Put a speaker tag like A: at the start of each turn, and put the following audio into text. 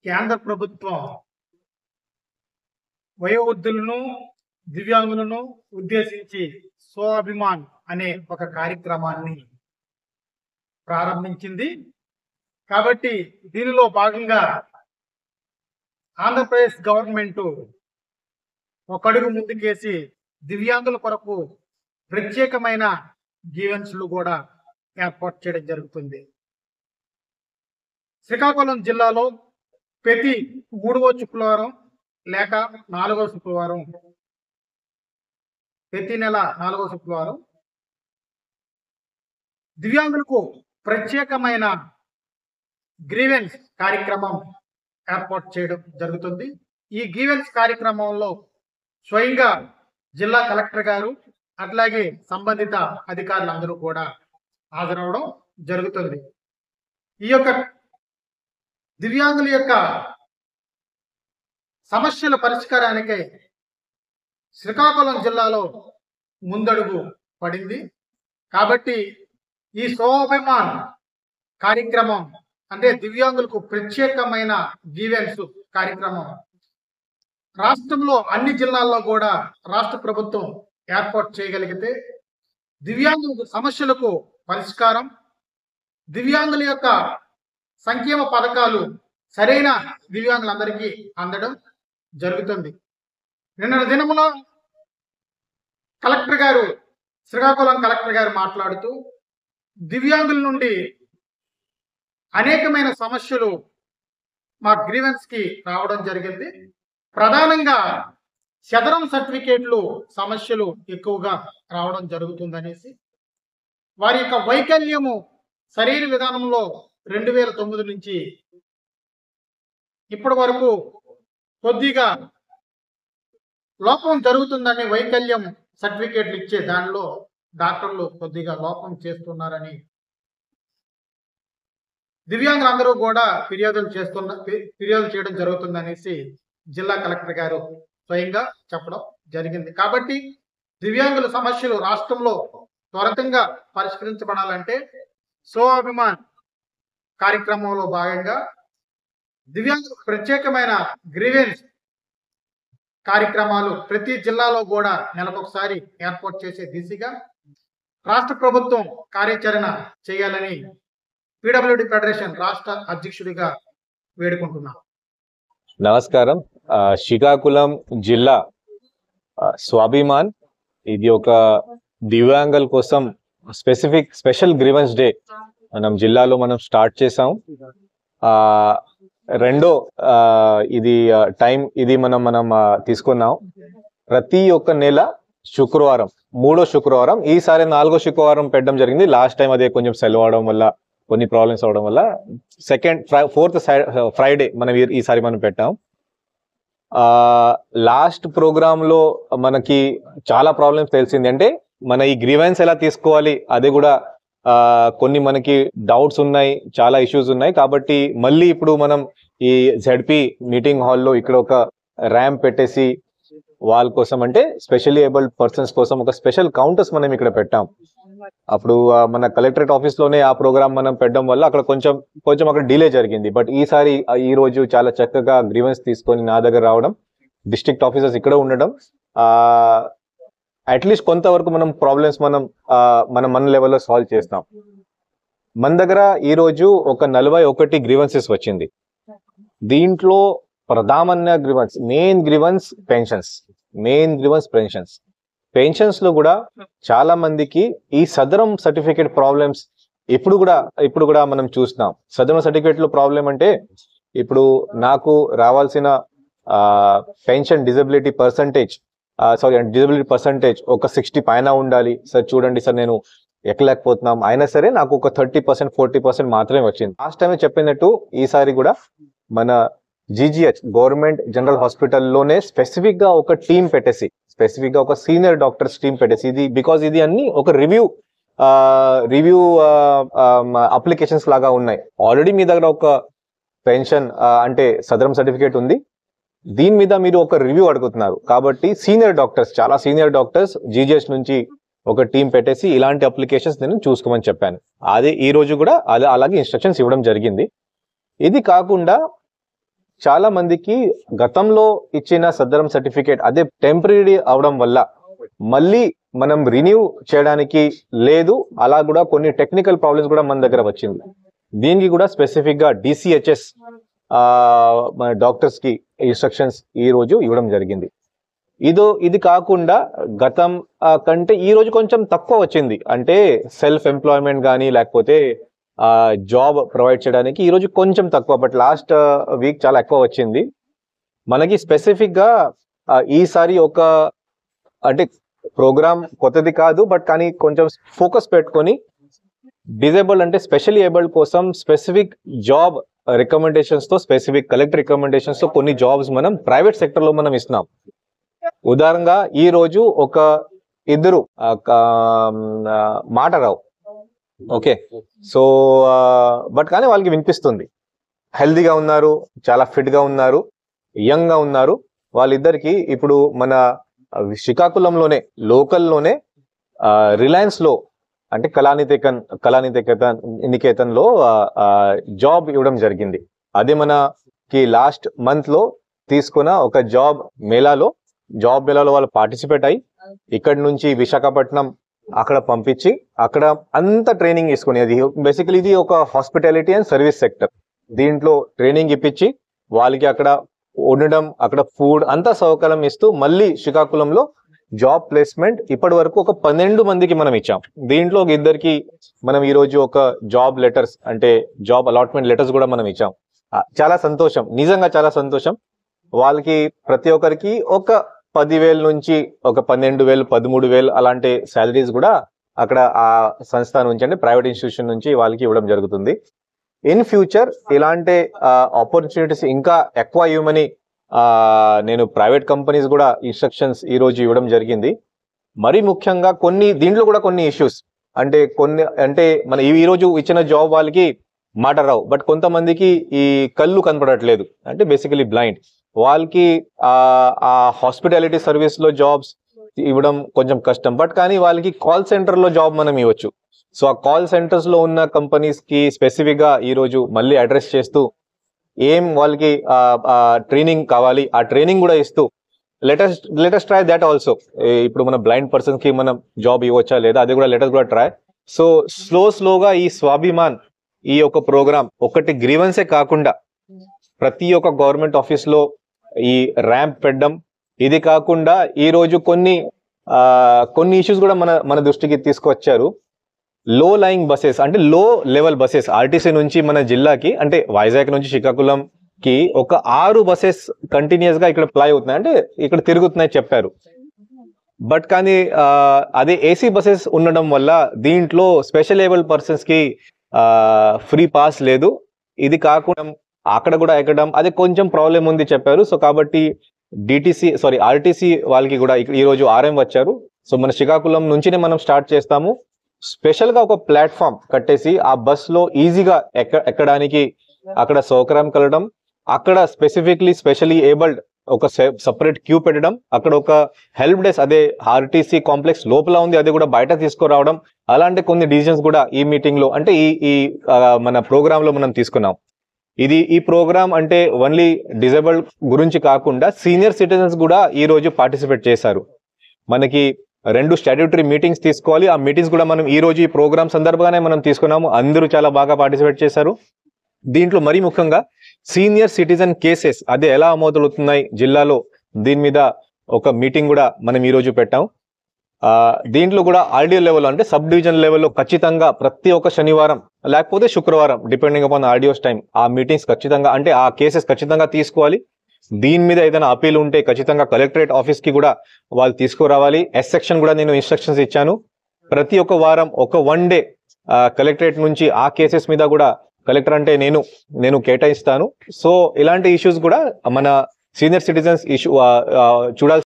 A: కేంద్ర ప్రభుత్వం వయోవృద్ధులను, దివ్యాంగులను ఉద్దేశించి స్వాభిమాన్ అనే ఒక కార్యక్రమాన్ని ప్రారంభించింది. కాబట్టి దీనిలో భాగంగా ఆంధ్రప్రదేశ్ గవర్నమెంట్ ఒక అడుగు ముందుకేసి దివ్యాంగుల కొరకు ప్రత్యేకమైన జీవెన్స్లు కూడా ఏర్పాటు చేయడం జరుగుతుంది. శ్రీకాకుళం జిల్లాలో ప్రతి 3వ శుక్రవారం లేక 4వ శుక్రవారం, ప్రతి నెల 4వ శుక్రవారం దివ్యాంగులకు ప్రత్యేకమైన గ్రీవెన్స్ కార్యక్రమం ఏర్పాటు చేయడం జరుగుతుంది. ఈ గ్రీవెన్స్ కార్యక్రమంలో స్వయంగా జిల్లా కలెక్టర్ గారు అట్లాగే సంబంధిత అధికారులందరూ కూడా హాజరవడం జరుగుతుంది. ఈ యొక్క దివ్యాంగుల యొక్క సమస్యల పరిష్కారానికి శ్రీకాకుళం జిల్లాలో ముందడుగు పడింది. కాబట్టి ఈ స్వాభిమాన్ కార్యక్రమం అంటే దివ్యాంగులకు ప్రత్యేకమైన జీవెన్స్ కార్యక్రమం రాష్ట్రంలో అన్ని జిల్లాల్లో కూడా రాష్ట్ర ప్రభుత్వం ఏర్పాటు చేయగలిగితే దివ్యాంగుల సమస్యలకు పరిష్కారం, దివ్యాంగుల యొక్క సంక్షేమ పథకాలు సరైన దివ్యాంగులందరికీ అందడం జరుగుతుంది. నిన్న దినమున కలెక్టర్ గారు, శ్రీకాకుళం కలెక్టర్ గారు మాట్లాడుతూ దివ్యాంగుల నుండి అనేకమైన సమస్యలు మా గ్రీవెన్స్ కి రావడం జరిగింది. ప్రధానంగా శదరం సర్టిఫికేట్లు సమస్యలు ఎక్కువగా రావడం జరుగుతుందనేసి, వారి యొక్క వైకల్యము సరైన విధానంలో 2009 నుంచి ఇప్పటి వరకు కొద్దిగా లోపం జరుగుతుందని, వైకల్యం సర్టిఫికేట్లు ఇచ్చే దానిలో డాక్టర్లు కొద్దిగా లోపం చేస్తున్నారని దివ్యాంగులందరూ కూడా ఫిర్యాదు చేయడం జరుగుతుందనేసి జిల్లా కలెక్టర్ గారు స్వయంగా చెప్పడం జరిగింది. కాబట్టి దివ్యాంగుల సమస్యలు రాష్ట్రంలో త్వరితంగా పరిష్కరించబడాలంటే స్వాభిమాన్ కార్యక్రమంలో భాగంగా దివ్యాంగులకు ప్రత్యేకమైన గ్రీవెన్స్ కార్యక్రమాలు ప్రతి జిల్లాలో కూడా నెలకొకసారి ఏర్పాటు చేసే దిశగా రాష్ట్ర ప్రభుత్వం కార్యాచరణ చేయాలని పీడబ్ల్యూడి ఫెడరేషన్ రాష్ట్ర అధ్యక్షుడిగా వేడుకుంటున్నాను.
B: నమస్కారం. శ్రీకాకుళం జిల్లా స్వాభిమాన్ ఇది ఒక దివ్యాంగుల కోసం స్పెషల్ గ్రీవెన్స్ డే మనం జిల్లాలో మనం స్టార్ట్ చేసాం. రెండో ఇది టైం ఇది మనం తీసుకున్నాం. ప్రతి ఒక్క నెల శుక్రవారం, 3వ శుక్రవారం, ఈసారి 4వ శుక్రవారం పెట్టడం జరిగింది. లాస్ట్ టైం అదే కొంచెం సెలవు అవడం వల్ల, కొన్ని ప్రాబ్లమ్స్ అవడం వల్ల 4th ఫ్రైడే మనం ఈసారి మనం పెట్టాం. లాస్ట్ ప్రోగ్రామ్ లో మనకి చాలా ప్రాబ్లమ్స్ తెలిసింది. అంటే మన ఈ గ్రీవెన్స్ ఎలా తీసుకోవాలి అది కూడా కొన్ని మనకి డౌట్స్ ఉన్నాయి, చాలా ఇష్యూస్ ఉన్నాయి. కాబట్టి మళ్ళీ ఇప్పుడు మనం ఈ జెడ్పీ మీటింగ్ హాల్లో ఇక్కడ ఒక ర్యాంప్ పెట్టేసి వాళ్ళ కోసం, అంటే స్పెషల్లీ ఏబుల్డ్ పర్సన్స్ కోసం ఒక స్పెషల్ కౌంటర్స్ మనం ఇక్కడ పెట్టాం. అప్పుడు మన కలెక్టరేట్ ఆఫీస్ లోనే ఆ ప్రోగ్రామ్ మనం పెట్టడం వల్ల అక్కడ కొంచెం అక్కడ డిలే జరిగింది. బట్ ఈసారి ఈ రోజు చాలా చక్కగా గ్రీవెన్స్ తీసుకొని నా దగ్గర రావడం, డిస్ట్రిక్ట్ ఆఫీసర్స్ ఇక్కడ ఉండడం, అట్లీస్ట్ కొంతవరకు మనం ప్రాబ్లమ్స్ మన లెవెల్లో సాల్వ్ చేస్తాం. మన దగ్గర ఈ రోజు ఒక 41 గ్రీవెన్సెస్ వచ్చింది. దీంట్లో ప్రధాన గ్రీవెన్స్, మెయిన్ గ్రీవెన్స్ పెన్షన్స్ లో కూడా చాలా మందికి ఈ సదరం సర్టిఫికేట్ ప్రాబ్లమ్స్ ఇప్పుడు కూడా మనం చూస్తున్నాం. సదరం సర్టిఫికేట్ లో ప్రాబ్లం అంటే ఇప్పుడు నాకు రావాల్సిన పెన్షన్ డిజబిలిటీ పర్సంటేజ్ ఒక 60 పైన ఉండాలి. సార్ చూడండి సార్, నేను ఎక్కలేకపోతున్నాం, అయినా సరే నాకు ఒక 30%, 40% మాత్రమే వచ్చింది. లాస్ట్ టైం చెప్పినట్టు ఈసారి కూడా మన GGH గవర్నమెంట్ జనరల్ హాస్పిటల్లోనే స్పెసిఫిక్ గా ఒక టీం పెట్టేసి, స్పెసిఫిక్ గా ఒక సీనియర్ డాక్టర్స్ టీం పెట్టేసి, ఇది బికాజ్ ఇది అన్ని ఒక రివ్యూ అప్లికేషన్స్ లాగా ఉన్నాయి. ఆల్రెడీ మీ దగ్గర ఒక పెన్షన్ అంటే సదరం సర్టిఫికేట్ ఉంది, దీని మీద మీరు ఒక రివ్యూ అడుగుతున్నారు. కాబట్టి చాలా సీనియర్ డాక్టర్స్ GGH నుంచి ఒక టీం పెట్టేసి ఇలాంటి అప్లికేషన్స్ నేను చూసుకోమని చెప్పాను. అదే ఈ రోజు కూడా అలాగే ఇన్స్ట్రక్షన్స్ ఇవ్వడం జరిగింది. ఇది కాకుండా చాలా మందికి గతంలో ఇచ్చిన సదరం సర్టిఫికేట్ అదే టెంపరీ అవడం వల్ల మళ్ళీ మనం రిన్యూ చేయడానికి లేదు. అలా కూడా కొన్ని టెక్నికల్ ప్రాబ్లమ్స్ కూడా మన దగ్గర వచ్చింది. దీనికి కూడా స్పెసిఫిక్ గా DCHS మన డాక్టర్స్ కి ఇన్స్ట్రక్షన్స్ ఈ రోజు ఇవ్వడం జరిగింది. ఇది కాకుండా గతం కంటే ఈ రోజు కొంచెం తక్కువ వచ్చింది. అంటే సెల్ఫ్ ఎంప్లాయ్మెంట్ కానీ లేకపోతే జాబ్ ప్రొవైడ్ చేయడానికి ఈ రోజు కొంచెం తక్కువ, బట్ లాస్ట్ వీక్ చాలా ఎక్కువ వచ్చింది. మనకి స్పెసిఫిక్ గా ఈసారి ఒక అంటే ప్రోగ్రామ్ కొత్తది కాదు, బట్ కానీ కొంచెం ఫోకస్ పెట్టుకొని డిజేబుల్డ్ అంటే స్పెషల్లీ ఏబుల్డ్ కోసం స్పెసిఫిక్ జాబ్ రికమెండేషన్స్ తో, స్పెసిఫిక్ కలెక్టర్ రికమెండేషన్స్ తో కొన్ని జాబ్స్ మనం ప్రైవేట్ సెక్టర్ లో మనం ఇస్తున్నాం. ఉదాహరణగా ఈ రోజు ఒక ఇద్దరు మాట రావు, ఓకే, సో బట్ కానీ వాళ్ళకి వినిపిస్తుంది, హెల్దీగా ఉన్నారు, చాలా ఫిట్ గా ఉన్నారు, యంగ్ గా ఉన్నారు. వాళ్ళిద్దరికి ఇప్పుడు మన శ్రీకాకుళంలోనే లోకల్లోనే రిలయన్స్ లో అంటే కళానికేతన్ లో జాబ్ ఇవ్వడం జరిగింది. అదే మనకి లాస్ట్ మంత్ లో తీసుకున్న ఒక జాబ్ మేళాలో వాళ్ళు పార్టిసిపేట్ అయ్యి ఇక్కడ నుంచి విశాఖపట్నం అక్కడ పంపించి అక్కడ అంత ట్రైనింగ్ తీసుకుని, అది బేసికలీ ఇది ఒక హాస్పిటాలిటీ అండ్ సర్వీస్ సెక్టర్, దీంట్లో ట్రైనింగ్ ఇప్పించి వాళ్ళకి అక్కడ ఉండడం, అక్కడ ఫుడ్ అంతా సౌకర్యం ఇస్తూ మళ్ళీ శ్రీకాకుళంలో జాబ్ ప్లేస్మెంట్ ఇప్పటి వరకు ఒక 12 మందికి మనం ఇచ్చాం. దీంట్లో ఒక ఇద్దరికి మనం ఈ రోజు ఒక జాబ్ లెటర్స్ అంటే జాబ్ అలాట్మెంట్ లెటర్స్ కూడా మనం ఇచ్చాం. చాలా సంతోషం, నిజంగా చాలా సంతోషం. వాళ్ళకి ప్రతి ఒక్కరికి ఒక 10,000 నుంచి ఒక 12,000, 13,000 అలాంటి శాలరీస్ కూడా అక్కడ ఆ సంస్థ నుంచి అంటే ప్రైవేట్ ఇన్స్టిట్యూషన్ నుంచి వాళ్ళకి ఇవ్వడం జరుగుతుంది. ఇన్ ఫ్యూచర్ ఇలాంటి ఆపర్చునిటీస్ ఇంకా ఎక్కువ ఇవ్వమని నేను ప్రైవేట్ కంపెనీస్ కూడా ఇన్స్ట్రక్షన్స్ ఈ రోజు ఇవ్వడం జరిగింది. మరి ముఖ్యంగా దీంట్లో కూడా కొన్ని ఇష్యూస్ అంటే మన ఈ రోజు ఇచ్చిన జాబ్ వాళ్ళకి మాట రావు, బట్ కొంతమందికి ఈ కళ్ళు కనపడట్లేదు, అంటే బేసికలీ బ్లైండ్, వాళ్ళకి ఆ హాస్పిటాలిటీ సర్వీస్ లో జాబ్స్ ఇవ్వడం కొంచెం కష్టం, బట్ కానీ వాళ్ళకి కాల్ సెంటర్ లో జాబ్ మనం ఇవ్వచ్చు. సో ఆ కాల్ సెంటర్స్ లో ఉన్న కంపెనీస్ కి స్పెసిఫిక్ గా ఈ రోజు మళ్ళీ అడ్రస్ చేస్తూ ఏం వాళ్ళకి ట్రైనింగ్ కావాలి ఆ ట్రైనింగ్ కూడా ఇస్తూ లెటెస్ట్ ట్రై దాట్ ఆల్సో. ఇప్పుడు మన బ్లైండ్ పర్సన్స్ కి మనం జాబ్ ఇవ్వచ్చా లేదా అది కూడా లెటెస్ట్ కూడా ట్రై. సో స్లోగా ఈ స్వాభిమాన్ ఈ యొక్క ప్రోగ్రామ్ ఒకటి గ్రీవెన్సే కాకుండా ప్రతి ఒక్క గవర్నమెంట్ ఆఫీస్ లో ఈ ర్యాంప్ పెట్టడం, ఇది కాకుండా ఈ రోజు కొన్ని ఇష్యూస్ కూడా మన దృష్టికి తీసుకొచ్చారు. లో లయింగ్ బసెస్ అంటే లో లెవెల్ బసెస్ ఆర్టీసీ నుంచి మన జిల్లాకి అంటే వైజాగ్ నుంచి శ్రీకాకుళం కి ఒక 6 బసెస్ కంటిన్యూస్ గా ఇక్కడ ప్లై అవుతున్నాయి, అంటే ఇక్కడ తిరుగుతున్నాయి చెప్పారు. బట్ కానీ అదే ఏసీ బసెస్ ఉండడం వల్ల దీంట్లో స్పెషల్ ఏబుల్ పర్సన్స్ కి ఫ్రీ పాస్ లేదు. ఇది కాకుండా అక్కడ కూడా ఎక్కడం అది కొంచెం ప్రాబ్లం ఉంది చెప్పారు. సో కాబట్టి ఆర్టీసీ వాళ్ళకి కూడా ఈ రోజు RM వచ్చారు. సో మన శ్రీకాకుళం నుంచినే మనం స్టార్ట్ చేస్తాము. స్పెషల్ గా ఒక ప్లాట్ఫామ్ కట్టేసి ఆ బస్ లో ఈజీగా ఎక్కడానికి అక్కడ సౌకర్యం కలగడం, అక్కడ స్పెషల్లీ ఏబుల్డ్ ఒక సపరేట్ క్యూ పెట్టడం, అక్కడ ఒక హెల్ప్ డెస్క్ అదే ఆర్టీసీ కాంప్లెక్స్ లోపల ఉంది అది కూడా బయట తీసుకురావడం, అలాంటి కొన్ని డిసిజన్స్ కూడా ఈ మీటింగ్ లో అంటే ఈ మన ప్రోగ్రామ్ లో మనం తీసుకున్నాం. ఈ ప్రోగ్రామ్ అంటే ఓన్లీ డిజేబుల్డ్ గురించి కాకుండా సీనియర్ సిటిజన్స్ కూడా ఈ రోజు పార్టిసిపేట్ చేశారు. మనకి 2 స్టాట్యూటరీ మీటింగ్స్ తీసుకోవాలి, ఆ మీటింగ్స్ కూడా మనం ఈ రోజు ఈ ప్రోగ్రామ్ సందర్భంగానే మనం తీసుకున్నాము. అందరూ చాలా బాగా పార్టిసిపేట్ చేశారు. దీంట్లో మరీ ముఖ్యంగా సీనియర్ సిటిజన్ కేసెస్ అదే ఎలా అమోదవుతున్నాయి జిల్లాలో, దీని మీద ఒక మీటింగ్ కూడా మనం ఈ రోజు పెట్టాం. దీంట్లో కూడా ఆర్డీఓ లెవెల్ అంటే సబ్ డివిజన్ లెవెల్లో ఖచ్చితంగా ప్రతి ఒక్క శనివారం లేకపోతే శుక్రవారం డిపెండింగ్ అపాన్ ఆర్డీఓస్ టైం ఆ మీటింగ్స్ ఖచ్చితంగా అంటే ఆ కేసెస్ ఖచ్చితంగా తీసుకోవాలి. దీని మీద ఏదైనా అపీల్ ఉంటే ఖచ్చితంగా కలెక్టరేట్ ఆఫీస్ కి కూడా వాళ్ళు తీసుకురావాలి. ఎస్ సెక్షన్ కూడా నేను ఇన్స్ట్రక్షన్స్ ఇచ్చాను. ప్రతి ఒక్క వారం ఒక 1 డే కలెక్టరేట్ నుంచి ఆ కేసెస్ మీద కూడా కలెక్టర్ అంటే నేను కేటాయిస్తాను. సో ఇలాంటి ఇష్యూస్ కూడా మన సీనియర్ సిటిజన్స్ ఇష్యూ చూడాల్సి